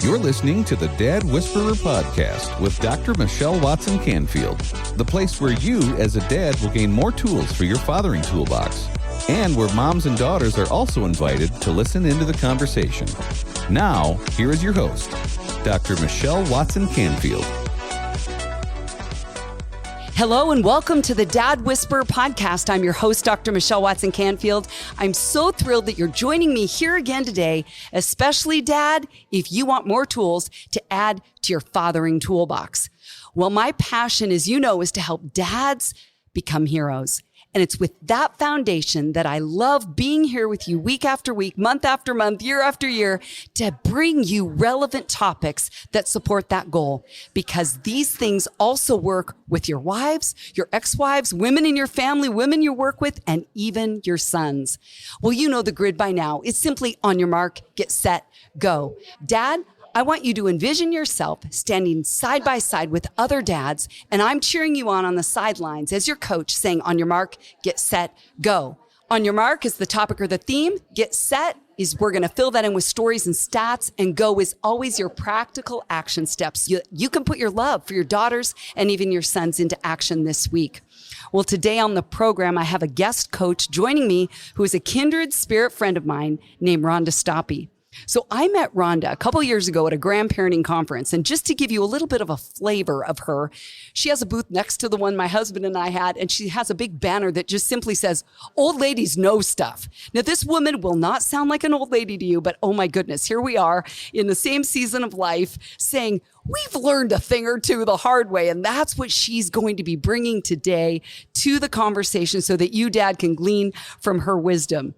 You're listening to the Dad Whisperer podcast with Dr. Michelle Watson Canfield, the place where you, as a dad, will gain more tools for your fathering toolbox, and where moms and daughters are also invited to listen into the conversation. Now, here is your host, Dr. Michelle Watson Canfield. Hello and welcome to the Dad Whisperer podcast. I'm your host, Dr. Michelle Watson Canfield. I'm so thrilled that you're joining me here again today, especially Dad, if you want more tools to add to your fathering toolbox. Well, my passion, as you know, is to help dads become heroes. And it's with that foundation that I love being here with you week after week, month after month, year after year, to bring you relevant topics that support that goal. Because these things also work with your wives, your ex-wives, women in your family, women you work with, and even your sons. Well, you know the grid by now. It's simply on your mark, get set, go. Dad, I want you to envision yourself standing side by side with other dads, and I'm cheering you on the sidelines as your coach, saying, on your mark, get set, go. On your mark is the topic or the theme. Get set is we're going to fill that in with stories and stats, and go is always your practical action steps. You can put your love for your daughters and even your sons into action this week. Well, today on the program, I have a guest coach joining me who is a kindred spirit friend of mine named Rhonda Stoppe. So I met Rhonda a couple years ago at a grandparenting conference. And just to give you a little bit of a flavor of her, she has a booth next to the one my husband and I had, and she has a big banner that just simply says, old ladies know stuff. Now, this woman will not sound like an old lady to you, but oh my goodness, here we are in the same season of life saying, we've learned a thing or two the hard way. And that's what she's going to be bringing today to the conversation so that you, Dad, can glean from her wisdom.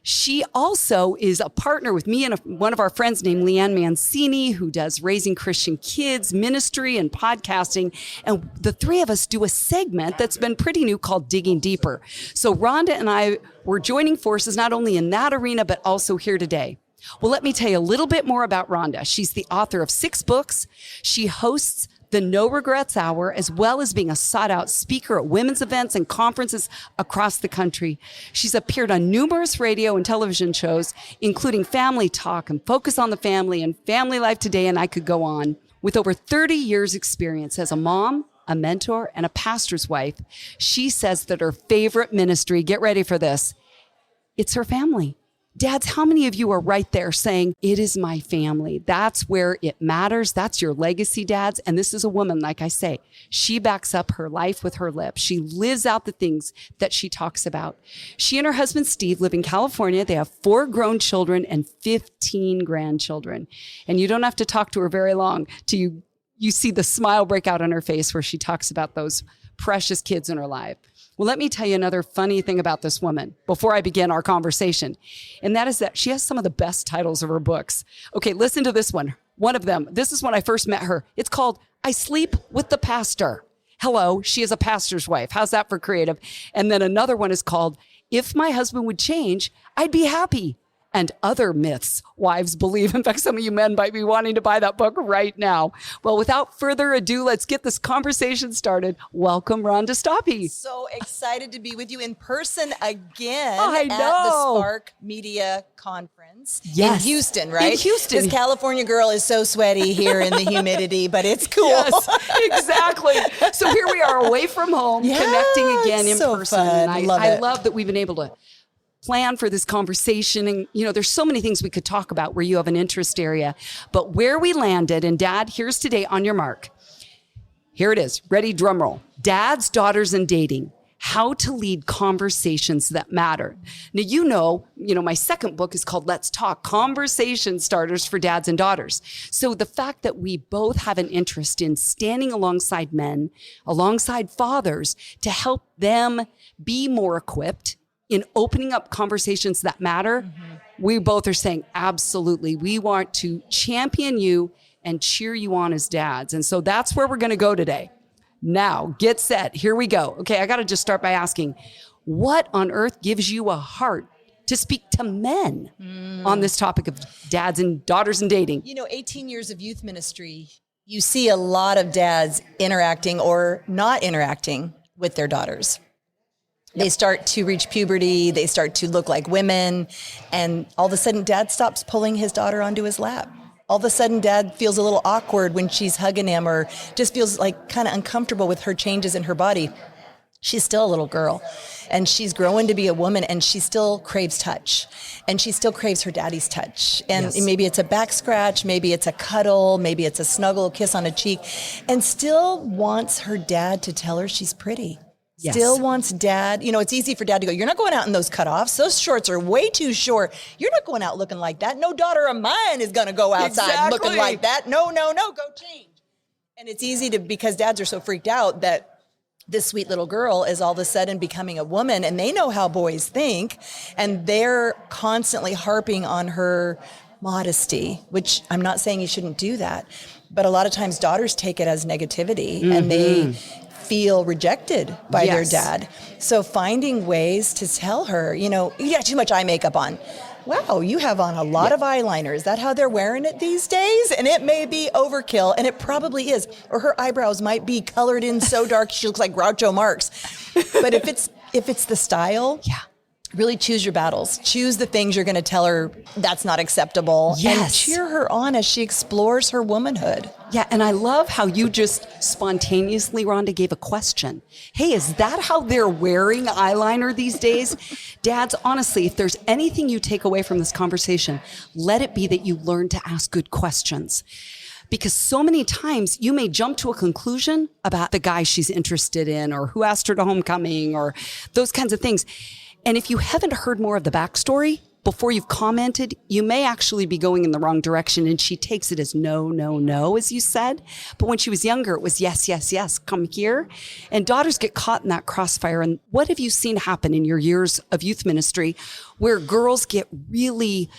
She also is a partner with me and one of our friends named Leanne Mancini, who does Raising Christian Kids, ministry, and podcasting. And the three of us do a segment that's been pretty new called Digging Deeper. So Rhonda and I were joining forces not only in that arena, but also here today. Well, let me tell you a little bit more about Rhonda. She's the author of 6 books. She hosts the No Regrets Hour, as well as being a sought-out speaker at women's events and conferences across the country. She's appeared on numerous radio and television shows, including Family Talk and Focus on the Family and Family Life Today, and I could go on. With over 30 years' experience as a mom, a mentor, and a pastor's wife, she says that her favorite ministry, get ready for this, it's her family. Dads, how many of you are right there saying, it is my family? That's where it matters. That's your legacy, dads. And this is a woman, like I say, she backs up her life with her lips. She lives out the things that she talks about. She and her husband, Steve, live in California. They have 4 grown children and 15 grandchildren. And you don't have to talk to her very long till you see the smile break out on her face where she talks about those precious kids in her life. Well, let me tell you another funny thing about this woman before I begin our conversation. And that is that she has some of the best titles of her books. Okay, listen to this one. One of them, this is when I first met her. It's called I Sleep with the Pastor. Hello, she is a pastor's wife. How's that for creative? And then another one is called If My Husband Would Change, I'd Be Happy. And other myths wives believe. In fact, some of you men might be wanting to buy that book right now. Well, without further ado, let's get this conversation started. Welcome, Rhonda Stoppe. So excited to be with you in person again at the Spark Media Conference in Houston, right? In Houston. This California girl is so sweaty here in the humidity, but it's cool. Yes, exactly. So here we are away from home, connecting again in person. Fun. And I love that we've been able to plan for this conversation. And, you know, there's so many things we could talk about where you have an interest area, but where we landed, and Dad, here's today on your mark. Here it is. Ready? Drum roll. Dads, Daughters, and Dating. How to lead conversations that matter. Now, you know, my second book is called Let's Talk, Conversation Starters for Dads and Daughters. So the fact that we both have an interest in standing alongside men, alongside fathers, to help them be more equipped in opening up conversations that matter, we both are saying, absolutely. We want to champion you and cheer you on as dads. And so that's where we're going to go today. Now, get set. Here we go. Okay, I got to just start by asking, what on earth gives you a heart to speak to men on this topic of dads and daughters and dating? 18 years of youth ministry you see a lot of dads interacting or not interacting with their daughters. They start to reach puberty, they start to look like women, and all of a sudden dad stops pulling his daughter onto his lap. All of a sudden dad feels a little awkward when she's hugging him, or just feels like kind of uncomfortable with her changes in her body. She's still a little girl, and she's growing to be a woman, and she still craves touch, and she still craves her daddy's touch. And maybe it's a back scratch, maybe it's a cuddle, maybe it's a snuggle, kiss on a cheek, and still wants her dad to tell her she's pretty. Yes. Still wants dad. You know, it's easy for dad to go, you're not going out in those cutoffs. Those shorts are way too short. You're not going out looking like that. No daughter of mine is going to go outside looking like that. No, go change. And it's easy to, because dads are so freaked out that this sweet little girl is all of a sudden becoming a woman, and they know how boys think, and they're constantly harping on her modesty, which I'm not saying you shouldn't do that, but a lot of times daughters take it as negativity, and they feel rejected by their dad. So finding ways to tell her, you know, you got too much eye makeup on. Wow, you have on a lot of eyeliner. Is that how they're wearing it these days? And it may be overkill, and it probably is. Or her eyebrows might be colored in so dark she looks like Groucho Marx. But if it's the style, really choose your battles. Choose the things you're going to tell her that's not acceptable. Yes. And cheer her on as she explores her womanhood. Yeah, and I love how you just spontaneously, Rhonda, gave a question. Hey, is that how they're wearing eyeliner these days? Dads, honestly, if there's anything you take away from this conversation, let it be that you learn to ask good questions. Because so many times you may jump to a conclusion about the guy she's interested in, or who asked her to homecoming, or those kinds of things. And if you haven't heard more of the backstory before you've commented, you may actually be going in the wrong direction. And she takes it as no, as you said. But when she was younger, it was yes, come here. And daughters get caught in that crossfire. And what have you seen happen in your years of youth ministry where girls get really,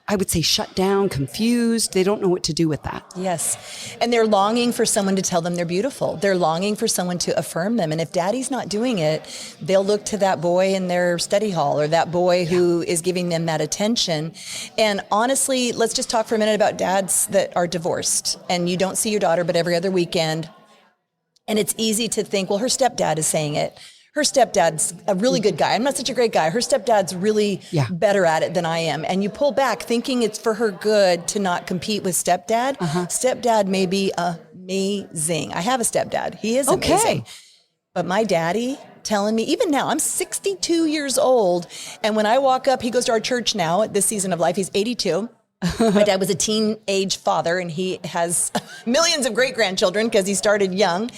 I would say, shut down, confused? They don't know what to do with that. Yes. And they're longing for someone to tell them they're beautiful. They're longing for someone to affirm them. And if daddy's not doing it, they'll look to that boy in their study hall, or that boy who is giving them that attention. And honestly, let's just talk for a minute about dads that are divorced and you don't see your daughter but every other weekend. And it's easy to think, well, her stepdad is saying it. Her stepdad's a really good guy. I'm not such a great guy. Her stepdad's really better at it than I am. And you pull back thinking it's for her good to not compete with stepdad. Stepdad may be amazing. I have a stepdad. He is amazing. But my daddy telling me, even now, I'm 62 years old. And when I walk up, he goes to our church now at this season of life. He's 82. My dad was a teenage father, and he has millions of great-grandchildren because he started young.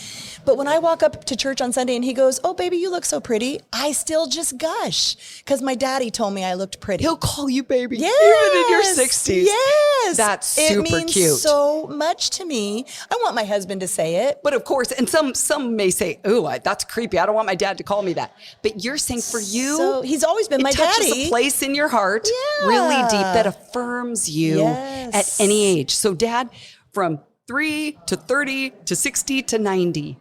But when I walk up to church on Sunday and he goes, "Oh, baby, you look so pretty," I still just gush because my daddy told me I looked pretty. He'll call you baby, yes, even in your 60s. Yes. That's super cute. It means so much to me. I want my husband to say it. But of course, and some may say, "Oh, that's creepy. I don't want my dad to call me that." But you're saying for you, so he's always been my daddy. It touches a place in your heart really deep that affirms you at any age. So dad, from 3 to 30 to 60 to 90,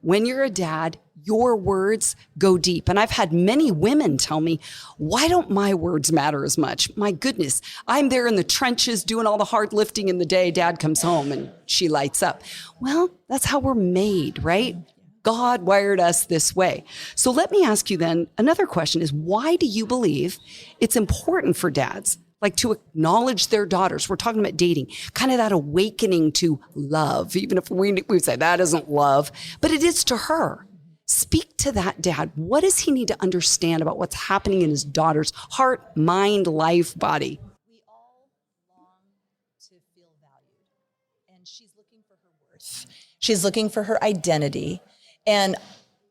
when you're a dad, your words go deep. And I've had many women tell me, why don't my words matter as much? My goodness, I'm there in the trenches doing all the hard lifting in the day. Dad comes home and she lights up. Well, that's how we're made, right? God wired us this way. So let me ask you then, another question is, why do you believe it's important for dads to acknowledge their daughters? We're talking about dating, kind of that awakening to love, even if we say that isn't love, but it is to her. Speak to that dad. What does he need to understand about what's happening in his daughter's heart, mind, life, body? We all long to feel valued, and she's looking for her worth. She's looking for her identity. And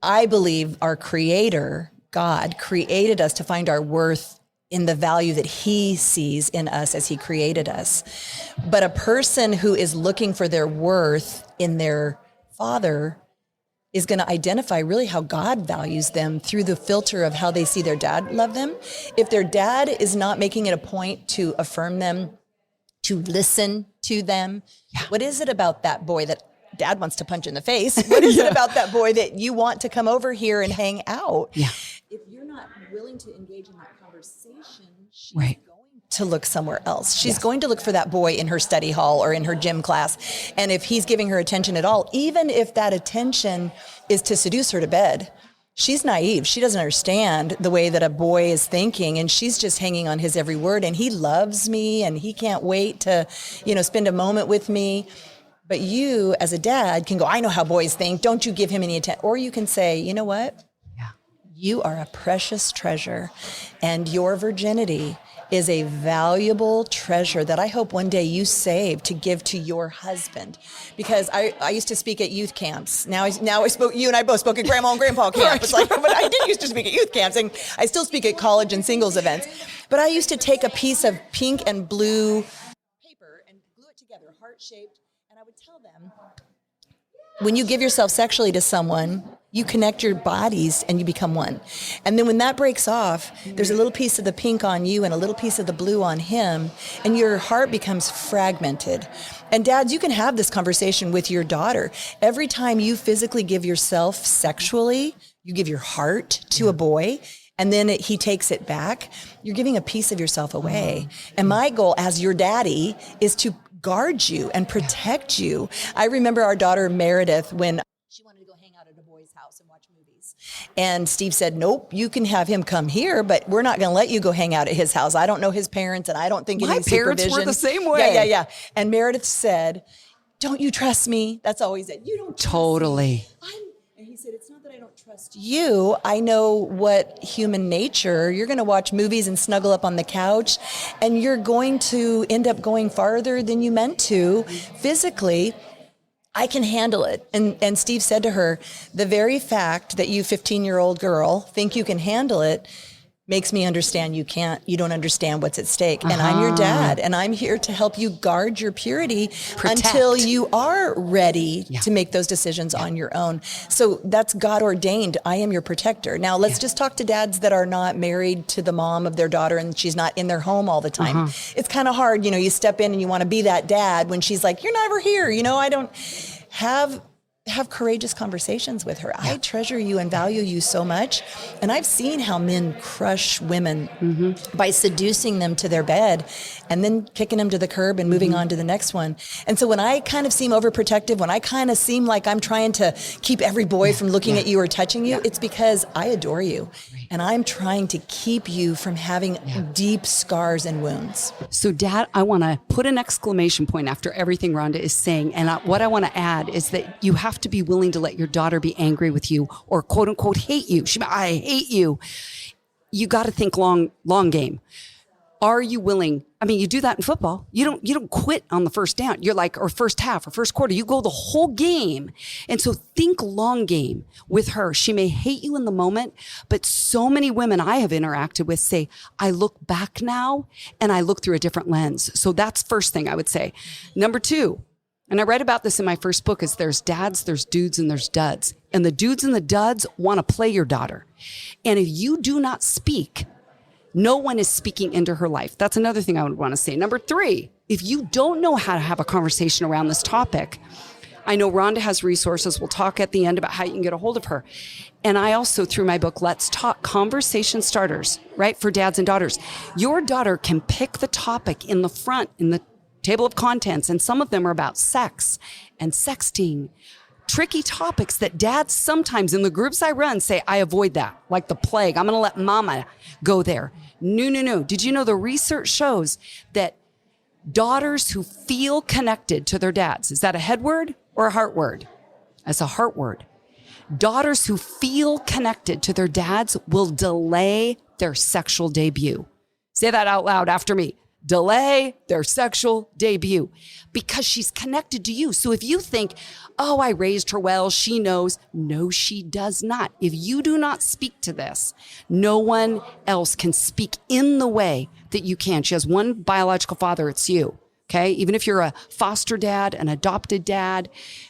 I believe our Creator, God, created us to find our worth in the value that he sees in us as he created us. But a person who is looking for their worth in their father is going to identify really how God values them through the filter of how they see their dad love them. If their dad is not making it a point to affirm them, to listen to them, what is it about that boy that dad wants to punch in the face? What is it about that boy that you want to come over here and hang out? If you're not willing to engage in that conversation, she's going to look somewhere else. She's going to look for that boy in her study hall or in her gym class. And if he's giving her attention at all, even if that attention is to seduce her to bed, she's naive. She doesn't understand the way that a boy is thinking, and she's just hanging on his every word. And he loves me, and he can't wait to, spend a moment with me. But you, as a dad, can go, I know how boys think. Don't you give him any attention. Or you can say, you know what? Yeah. You are a precious treasure, and your virginity is a valuable treasure that I hope one day you save to give to your husband. Because I used to speak at youth camps. Now I spoke, you and I both spoke at grandma and grandpa camp. It's like, but I did used to speak at youth camps, and I still speak at college and singles events. But I used to take a piece of pink and blue paper and glue it together, heart-shaped, and I would tell them, when you give yourself sexually to someone, you connect your bodies and you become one. And then when that breaks off, there's a little piece of the pink on you and a little piece of the blue on him, and your heart becomes fragmented. And dads, you can have this conversation with your daughter. Every time you physically give yourself sexually, you give your heart to a boy, and then he takes it back, you're giving a piece of yourself away. And my goal as your daddy is to guard you and protect you. I remember our daughter Meredith, when she wanted to go hang out at a boy's house and watch movies. And Steve said, nope, you can have him come here, but we're not going to let you go hang out at his house. I don't know his parents, and I don't think my any parents supervision. were the same way. Yeah. And Meredith said, don't you trust me? That's all he said. You don't trust Totally. me. And he said, it's not that I don't trust you. I know what human nature, you're going to watch movies and snuggle up on the couch, and you're going to end up going farther than you meant to physically. I can handle it. And Steve said to her, the very fact that you 15-year-old girl think you can handle it makes me understand you don't understand what's at stake. And I'm your dad, and I'm here to help you guard your purity until you are ready to make those decisions on your own. So that's God ordained. I am your protector. Now let's just talk to dads that are not married to the mom of their daughter and she's not in their home all the time. It's kind of hard. You step in and you want to be that dad when she's like, you're never here. I don't have courageous conversations with her. I treasure you and value you so much. And I've seen how men crush women by seducing them to their bed and then kicking them to the curb and moving on to the next one. And so when I kind of seem overprotective, when I kind of seem like I'm trying to keep every boy from looking at you or touching you, it's because I adore you. And I'm trying to keep you from having deep scars and wounds. So Dad, I want to put an exclamation point after everything Rhonda is saying. And what I want to add is that you have to be willing to let your daughter be angry with you or quote unquote hate you. I hate you. You got to think long game. Are you willing? I mean, you do that in football. You don't quit on the first down. You're like, or first half or first quarter, you go the whole game. And so think long game with her. She may hate you in the moment, but so many women I have interacted with say, I look back now and I look through a different lens. So that's first thing I would say. Number two, and I read about this in my first book, is there's dads, there's dudes, and there's duds. And the dudes and the duds want to play your daughter. And if you do not speak, no one is speaking into her life. That's another thing I would want to say. Number three, if you don't know how to have a conversation around this topic, I know Rhonda has resources. We'll talk at the end about how you can get a hold of her. And I also, through my book, Let's Talk, conversation starters, right, for dads and daughters. Your daughter can pick the topic in the front, in the table of contents, and some of them are about sex and sexting, tricky topics that dads sometimes in the groups I run say, I avoid that like the plague. I'm going to let mama go there. No. Did you know the research shows that daughters who feel connected to their dads, is that a head word or a heart word? That's a heart word. Daughters who feel connected to their dads will delay their sexual debut. Say that out loud after me. Delay their sexual debut because she's connected to you. So if you think, oh, I raised her well, she knows. No, she does not. If you do not speak to this, no one else can speak in the way that you can. She has one biological father, it's you. Okay. Even if you're a foster dad, an adopted dad,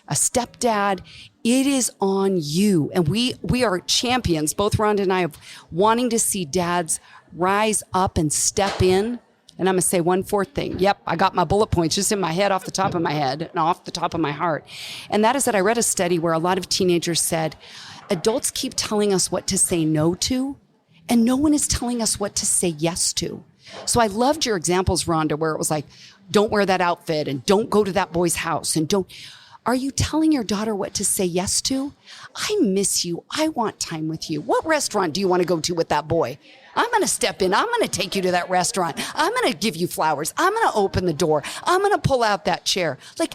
a stepdad, it is on you. And we are champions, both Rhonda and I, of wanting to see dads rise up and step in. And I'm going to say one fourth thing. Yep, I got my bullet points just in my head, off the top of my head and off the top of my heart. And that is that I read a study where a lot of teenagers said, adults keep telling us what to say no to, and no one is telling us what to say yes to. So I loved your examples, Rhonda, where it was like, don't wear that outfit and don't go to that boy's house and don't. Are you telling your daughter what to say yes to? I miss you. I want time with you. What restaurant do you want to go to with that boy? I'm going to step in. I'm going to take you to that restaurant. I'm going to give you flowers. I'm going to open the door. I'm going to pull out that chair. Like,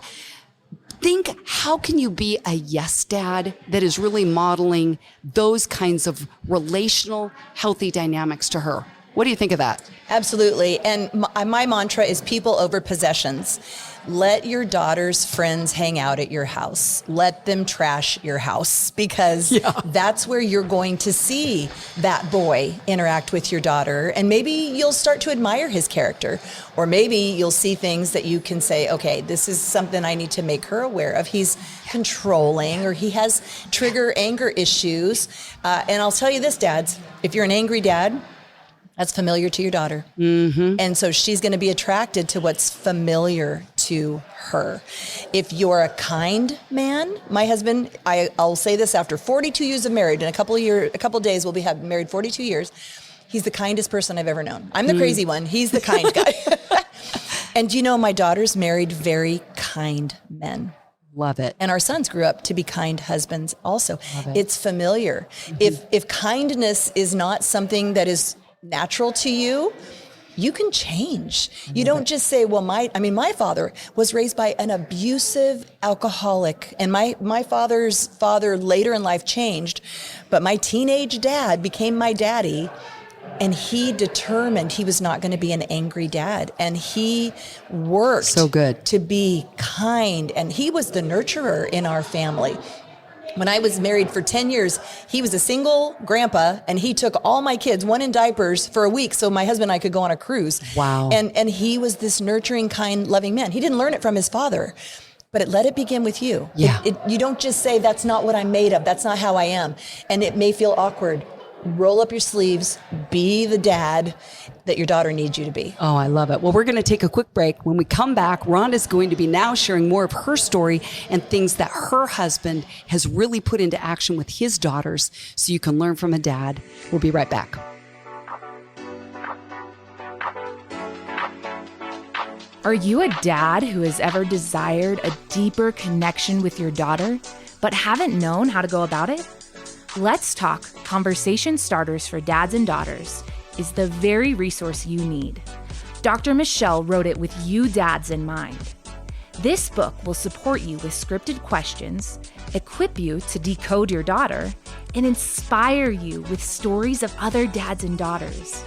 think, how can you be a yes dad that is really modeling those kinds of relational, healthy dynamics to her? What do you think of that? Absolutely. And my mantra is people over possessions. Let your daughter's friends hang out at your house. Let them trash your house, because that's where you're going to see that boy interact with your daughter. And maybe you'll start to admire his character, or maybe you'll see things that you can say, okay, this is something I need to make her aware of. He's controlling, or he has trigger anger issues. And I'll tell you this, dads, if you're an angry dad, that's familiar to your daughter. Mm-hmm. And so she's going to be attracted to what's familiar to her. If you're a kind man, my husband, I'll say this after 42 years of marriage, in a couple of days, we'll be married 42 years. He's the kindest person I've ever known. I'm the crazy one. He's the kind guy. And you know, my daughters married very kind men. Love it. And our sons grew up to be kind husbands also. It's familiar. Mm-hmm. If kindness is not something that is natural to you, you can change. You don't just say, well, my father was raised by an abusive alcoholic, and my father's father later in life changed, but my teenage dad became my daddy, and he determined he was not going to be an angry dad, and he worked so good to be kind, and he was the nurturer in our family. When I was married for 10 years, he was a single grandpa, and he took all my kids, one in diapers, for a week so my husband and I could go on a cruise. Wow. And he was this nurturing, kind, loving man. He didn't learn it from his father, but let it begin with you. Yeah. You don't just say, that's not what I'm made of. That's not how I am. And it may feel awkward. Roll up your sleeves, be the dad that your daughter needs you to be. Oh, I love it. Well, we're going to take a quick break. When we come back, Rhonda's going to be now sharing more of her story and things that her husband has really put into action with his daughters, so you can learn from a dad. We'll be right back. Are you a dad who has ever desired a deeper connection with your daughter, but haven't known how to go about it? Let's Talk, Conversation Starters for Dads and Daughters is the very resource you need. Dr. Michelle wrote it with you dads in mind. This book will support you with scripted questions, equip you to decode your daughter, and inspire you with stories of other dads and daughters.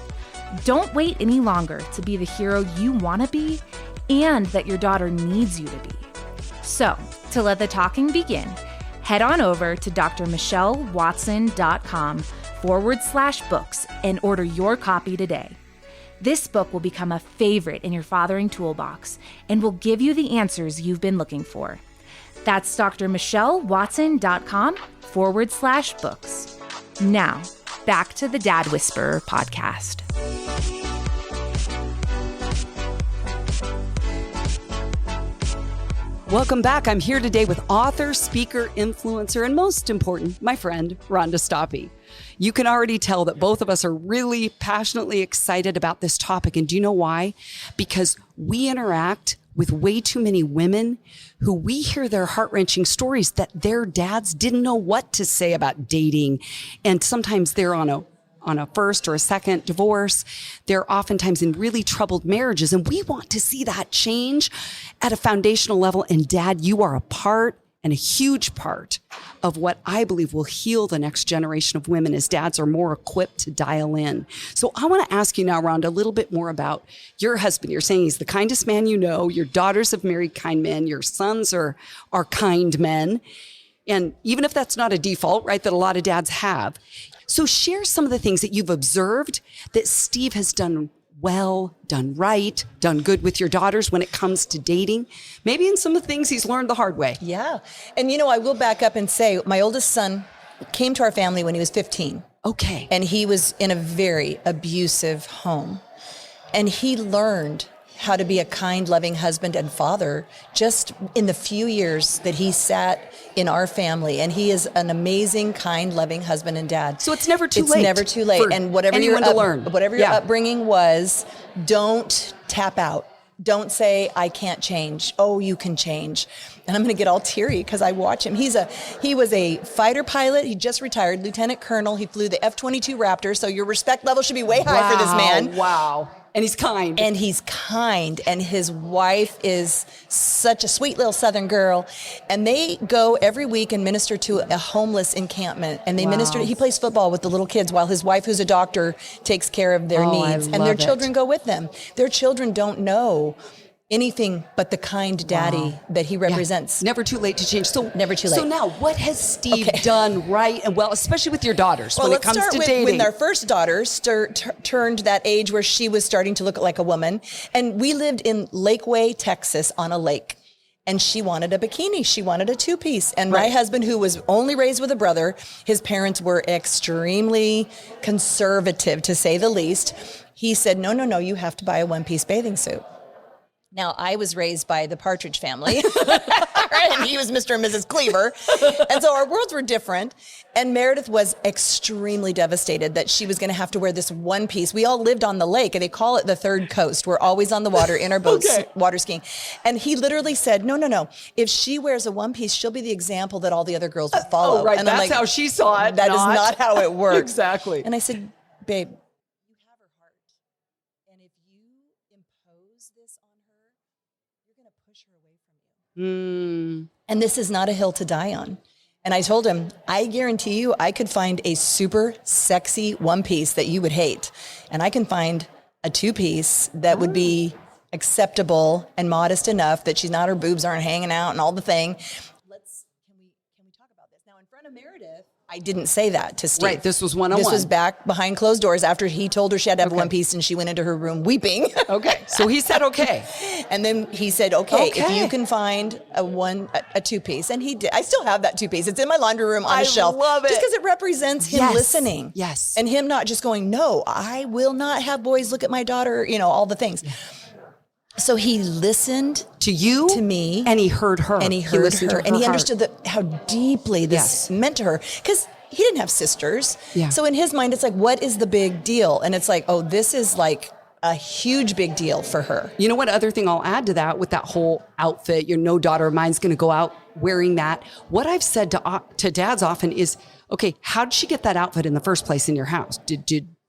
Don't wait any longer to be the hero you want to be and that your daughter needs you to be. So, to let the talking begin, head on over to drmichellewatson.com/books and order your copy today. This book will become a favorite in your fathering toolbox and will give you the answers you've been looking for. That's drmichellewatson.com/books. Now, back to the Dad Whisperer podcast. Welcome back. I'm here today with author, speaker, influencer, and most important, my friend, Rhonda Stoppe. You can already tell that both of us are really passionately excited about this topic. And do you know why? Because we interact with way too many women who we hear their heart-wrenching stories that their dads didn't know what to say about dating. And sometimes they're on a first or a second divorce. They're oftentimes in really troubled marriages. And we want to see that change at a foundational level. And Dad, you are a part and a huge part of what I believe will heal the next generation of women as dads are more equipped to dial in. So I want to ask you now, Rhonda, a little bit more about your husband. You're saying he's the kindest man you know. Your daughters have married kind men. Your sons are kind men. And even if that's not a default, right, that a lot of dads have. So share some of the things that you've observed that Steve has done well, done right, done good with your daughters when it comes to dating, maybe in some of the things he's learned the hard way. Yeah. And, I will back up and say my oldest son came to our family when he was 15. Okay. And he was in a very abusive home. And he learned how to be a kind, loving husband and father just in the few years that he sat in our family. And he is an amazing, kind, loving husband and dad. So it's never too late. It's never too late. And whatever your upbringing was, don't tap out. Don't say, I can't change. Oh, you can change. And I'm going to get all teary because I watch him. He was a fighter pilot. He just retired, lieutenant colonel. He flew the F-22 Raptor. So your respect level should be way high for this man. Wow. And he's kind. And his wife is such a sweet little Southern girl. And they go every week and minister to a homeless encampment. And they he plays football with the little kids while his wife, who's a doctor, takes care of their needs. And their children go with them. Their children don't know anything but the kind daddy that he represents. Yeah. Never too late to change. So never too late. So now, what has Steve done right and well, especially with your daughters when it comes to dating? When our first daughter turned that age where she was starting to look like a woman, and we lived in Lakeway, Texas, on a lake. And she wanted a bikini. She wanted a two-piece. And my husband, who was only raised with a brother, his parents were extremely conservative, to say the least. He said, no, you have to buy a one-piece bathing suit. Now, I was raised by the Partridge Family, and he was Mr. and Mrs. Cleaver. And so our worlds were different. And Meredith was extremely devastated that she was going to have to wear this one piece. We all lived on the lake, and they call it the third coast. We're always on the water in our boats, water skiing. And he literally said, no. If she wears a one piece, she'll be the example that all the other girls will follow. Oh, right. And that's how she saw it. That is not how it works. Exactly. And I said, babe, and this is not a hill to die on. And I told him, I guarantee you, I could find a super sexy one piece that you would hate. And I can find a two piece that would be acceptable and modest enough that her boobs aren't hanging out and all the thing. Can we talk about this? Now, in front of Meredith, I didn't say that to Steve. Right, this was one-on-one. This was back behind closed doors after he told her she had to have one piece, and she went into her room weeping. Okay, so he said okay. And then he said, okay, if you can find a two piece. And he did. I still have that two piece. It's in my laundry room on a shelf. I love it. Just because it represents him listening. Yes. And him not just going, no, I will not have boys look at my daughter, all the things. Yeah. So he listened to you, to me, and he heard her, and he understood how deeply this meant to her, because he didn't have sisters. Yeah. So in his mind, it's like, what is the big deal? And it's like, oh, this is like a huge big deal for her. You know what other thing I'll add to that with that whole outfit? No daughter of mine's going to go out wearing that. What I've said to dads often is, okay, how did she get that outfit in the first place in your house?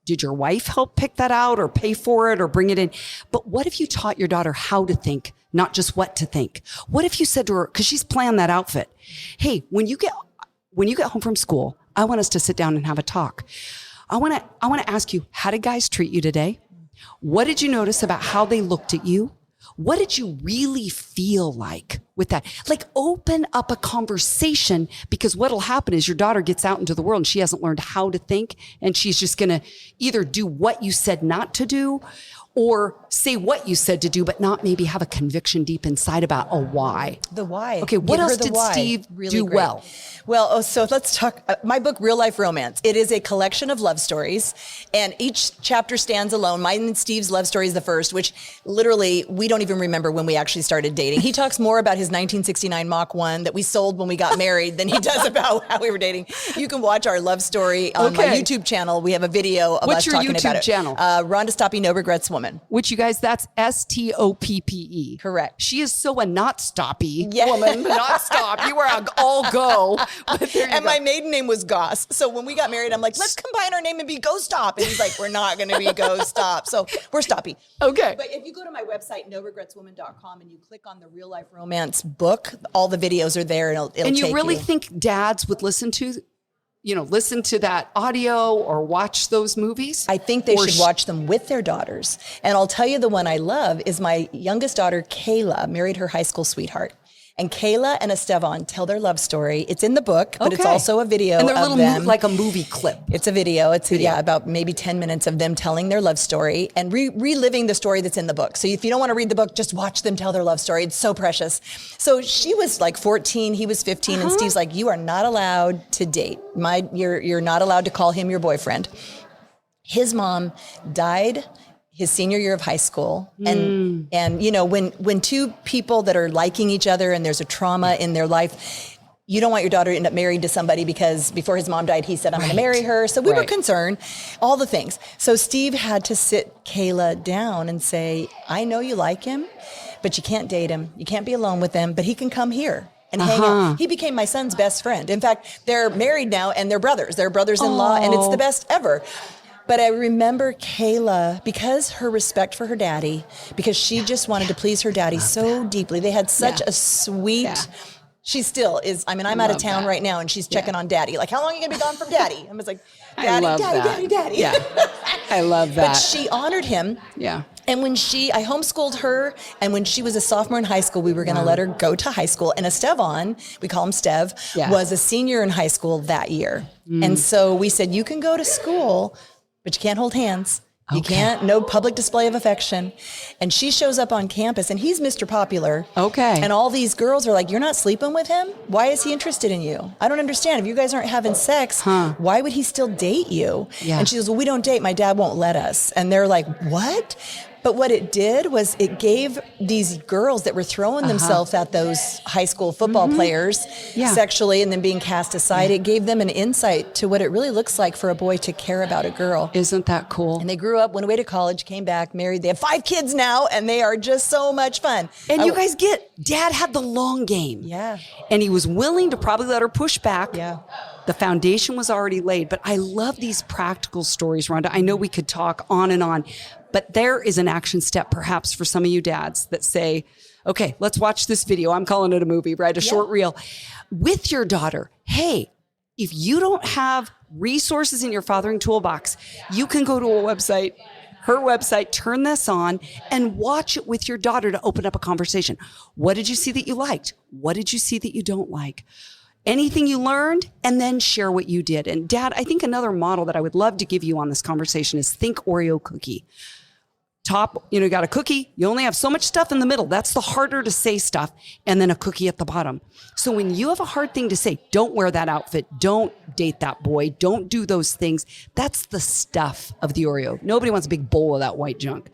Did your wife help pick that out or pay for it or bring it in? But what if you taught your daughter how to think, not just what to think? What if you said to her, because she's planned that outfit, hey, when you get home from school, I want us to sit down and have a talk. I want to ask you, how did guys treat you today? What did you notice about how they looked at you? What did you really feel like with that? Like, open up a conversation, because what'll happen is your daughter gets out into the world and she hasn't learned how to think, and she's just going to either do what you said not to do or say what you said to do, but not maybe have a conviction deep inside about a why. The why. Okay, what else did Steve do well? Well, so let's talk. My book, Real Life Romance, it is a collection of love stories, and each chapter stands alone. Mine and Steve's love story is the first, which literally we don't even remember when we actually started dating. He talks more about his 1969 Mach 1 that we sold when we got married than he does about how we were dating. You can watch our love story on my YouTube channel. We have a video of us talking about it. What's your YouTube channel? Rhonda Stoppe, No Regrets Woman. Which, you guys, that's Stoppe. Correct. She is so a not stoppy woman. Not stop. You are all go. And my maiden name was Goss. So when we got married, I'm like, let's combine our name and be Go Stop. And he's like, we're not going to be Go Stop. So we're Stoppy. Okay. But if you go to my website, noregretswoman.com, and you click on the Real Life Romance book, all the videos are there, and it'll take you. And you really think dads would listen to that audio or watch those movies? I think they should watch them with their daughters. And I'll tell you, the one I love is my youngest daughter, Kayla, married her high school sweetheart. And Kayla and Esteban tell their love story. It's in the book, but it's also a video and they're of them. Like a movie clip. It's a video. It's about maybe 10 minutes of them telling their love story and reliving the story that's in the book. So if you don't want to read the book, just watch them tell their love story. It's so precious. So she was like 14, he was 15, and Steve's like, you are not allowed to date. You're not allowed to call him your boyfriend. His mom died. his senior year of high school. And you know, when two people that are liking each other and there's a trauma in their life, you don't want your daughter to end up married to somebody because before his mom died, he said, I'm going to marry her. So we were concerned, all the things. So Steve had to sit Kayla down and say, I know you like him, but you can't date him. You can't be alone with him, but he can come here and hang out. He became my son's best friend. In fact, they're married now and they're brothers. They're brothers-in-law and it's the best ever. But I remember Kayla, because her respect for her daddy, because she just wanted to please her daddy so deeply. They had such a sweet... She still is. I mean, I'm out of town right now and she's checking on daddy. Like, how long are you going to be gone from daddy? I was like, daddy. Yeah. I love that. But she honored him. Yeah. And when I homeschooled her, and when she was a sophomore in high school, we were going to let her go to high school. And Estevan, we call him Stev, was a senior in high school that year. And so we said, you can go to school, but you can't hold hands. You can't, no public display of affection. And she shows up on campus and he's Mr. Popular. Okay. And all these girls are like, you're not sleeping with him? Why is he interested in you? I don't understand. If you guys aren't having sex, why would he still date you? Yeah. And she goes, well, we don't date. My dad won't let us. And they're like, what? But what it did was it gave these girls that were throwing themselves at those high school football players sexually and then being cast aside, it gave them an insight to what it really looks like for a boy to care about a girl. Isn't that cool? And they grew up, went away to college, came back, married. They have 5 kids now, and they are just so much fun. And you guys get, Dad had the long game. Yeah. And he was willing to probably let her push back. Yeah. The foundation was already laid. But I love these practical stories, Rhonda. I know we could talk on and on, but there is an action step perhaps for some of you dads that say, okay, let's watch this video. I'm calling it a movie, right? A short reel with your daughter. Hey, if you don't have resources in your fathering toolbox, you can go to a website, her website, turn this on and watch it with your daughter to open up a conversation. What did you see that you liked? What did you see that you don't like? Anything you learned, and then share what you did. And Dad, I think another model that I would love to give you on this conversation is think Oreo cookie. Top, you got a cookie, you only have so much stuff in the middle. That's the harder to say stuff. And then a cookie at the bottom. So when you have a hard thing to say, don't wear that outfit, don't date that boy, don't do those things. That's the stuff of the Oreo. Nobody wants a big bowl of that white junk.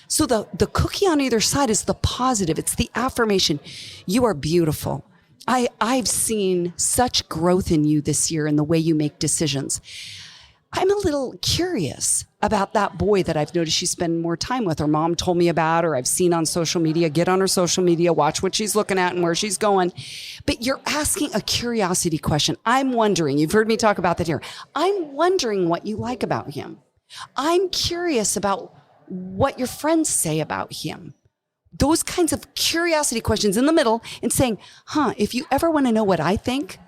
So the cookie on either side is the positive. It's the affirmation. You are beautiful. I've seen such growth in you this year in the way you make decisions. I'm a little curious about that boy that I've noticed you spend more time with, or mom told me about, or I've seen on social media. Get on her social media, watch what she's looking at and where she's going. But you're asking a curiosity question. I'm wondering, you've heard me talk about that here. I'm wondering what you like about him. I'm curious about what your friends say about him. Those kinds of curiosity questions in the middle and saying, if you ever want to know what I think,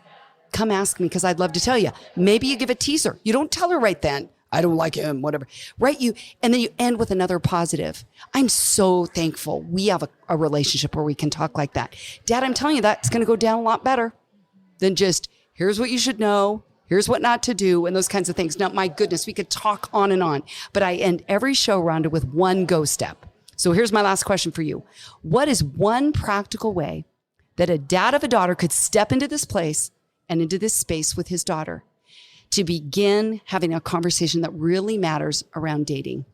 come ask me because I'd love to tell you. Maybe you give a teaser. You don't tell her right then. I don't like him, whatever. Right? And then you end with another positive. I'm so thankful we have a relationship where we can talk like that. Dad, I'm telling you, that's going to go down a lot better than just, here's what you should know. Here's what not to do and those kinds of things. Now, my goodness, we could talk on and on. But I end every show, Rhonda, with one go step. So here's my last question for you. What is one practical way that a dad of a daughter could step into this place and into this space with his daughter to begin having a conversation that really matters around dating?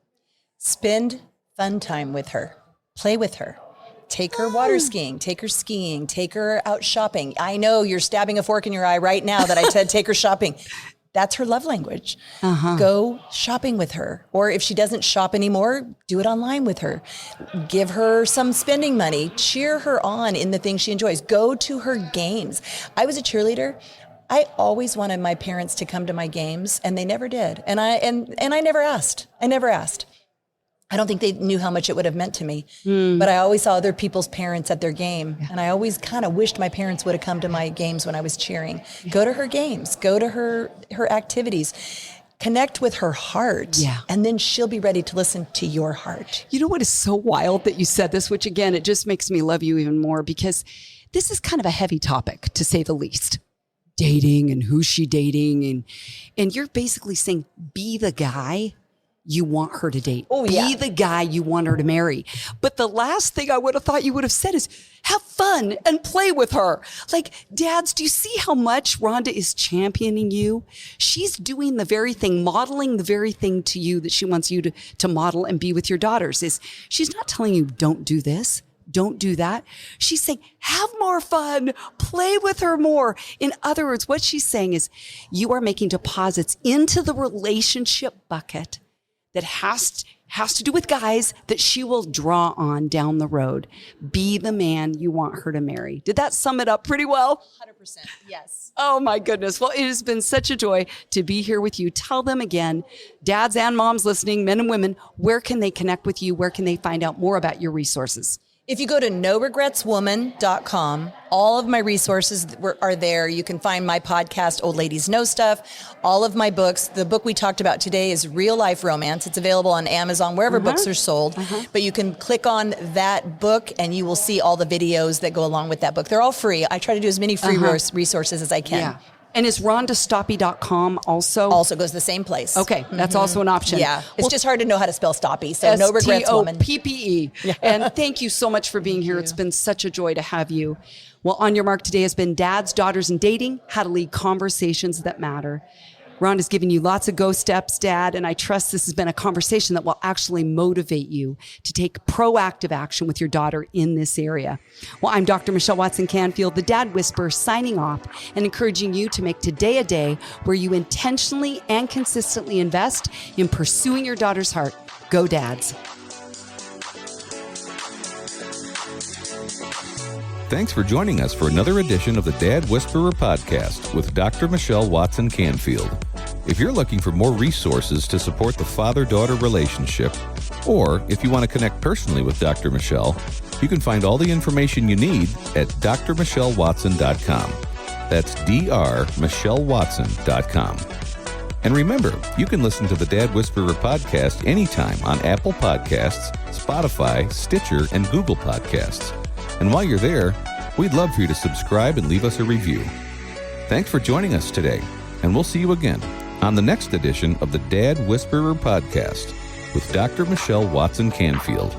Spend fun time with her. Play with her. Take her water skiing. Take her skiing. Take her out shopping. I know you're stabbing a fork in your eye right now that I said take her shopping. That's her love language. Go shopping with her. Or if she doesn't shop anymore, do it online with her. Give her some spending money. Cheer her on in the things she enjoys. Go to her games. I was a cheerleader. I always wanted my parents to come to my games, and they never did. And I never asked. I don't think they knew how much it would have meant to me. But I always saw other people's parents at their game. And I always kind of wished my parents would have come to my games when I was cheering. Go to her games. Go to her activities. Connect with her heart. And then she'll be ready to listen to your heart. You know what is so wild that you said this, which again, it just makes me love you even more because this is kind of a heavy topic, to say the least. Dating and who's she dating. And you're basically saying, be the guy you want her to date. Oh, yeah. Be the guy you want her to marry. But the last thing I would have thought you would have said is have fun and play with her. Like, dads, do you see how much Rhonda is championing you? She's doing the very thing, modeling the very thing to you that she wants you to model and be with your daughters. She's not telling you, don't do this. Don't do that. She's saying, have more fun, play with her more. In other words, what she's saying is you are making deposits into the relationship bucket that has to do with guys that she will draw on down the road. Be the man you want her to marry. Did that sum it up pretty well? 100%. Yes. Oh my goodness. Well, it has been such a joy to be here with you. Tell them again, dads and moms listening, men and women, where can they connect with you? Where can they find out more about your resources? If you go to noregretswoman.com, all of my resources are there. You can find my podcast, Old Ladies Know Stuff, all of my books. The book we talked about today is Real Life Romance. It's available on Amazon, wherever books are sold. But you can click on that book and you will see all the videos that go along with that book. They're all free. I try to do as many free resources as I can. Yeah. And is RhondaStoppe.com also? Also goes to the same place. Okay, that's also an option. Yeah, it's just hard to know how to spell Stoppe, so no regrets, woman. STOPPE. And thank you so much for being here. It's been such a joy to have you. Well, On Your Mark today has been Dads, Daughters, and Dating, How to Lead Conversations That Matter. Rhonda's given you lots of go steps, Dad, and I trust this has been a conversation that will actually motivate you to take proactive action with your daughter in this area. Well, I'm Dr. Michelle Watson Canfield, the Dad Whisperer, signing off and encouraging you to make today a day where you intentionally and consistently invest in pursuing your daughter's heart. Go Dads. Thanks for joining us for another edition of the Dad Whisperer podcast with Dr. Michelle Watson Canfield. If you're looking for more resources to support the father-daughter relationship, or if you want to connect personally with Dr. Michelle, you can find all the information you need at drmichellewatson.com. That's drmichellewatson.com. And remember, you can listen to the Dad Whisperer podcast anytime on Apple Podcasts, Spotify, Stitcher, and Google Podcasts. And while you're there, we'd love for you to subscribe and leave us a review. Thanks for joining us today, and we'll see you again on the next edition of the Dad Whisperer podcast with Dr. Michelle Watson Canfield.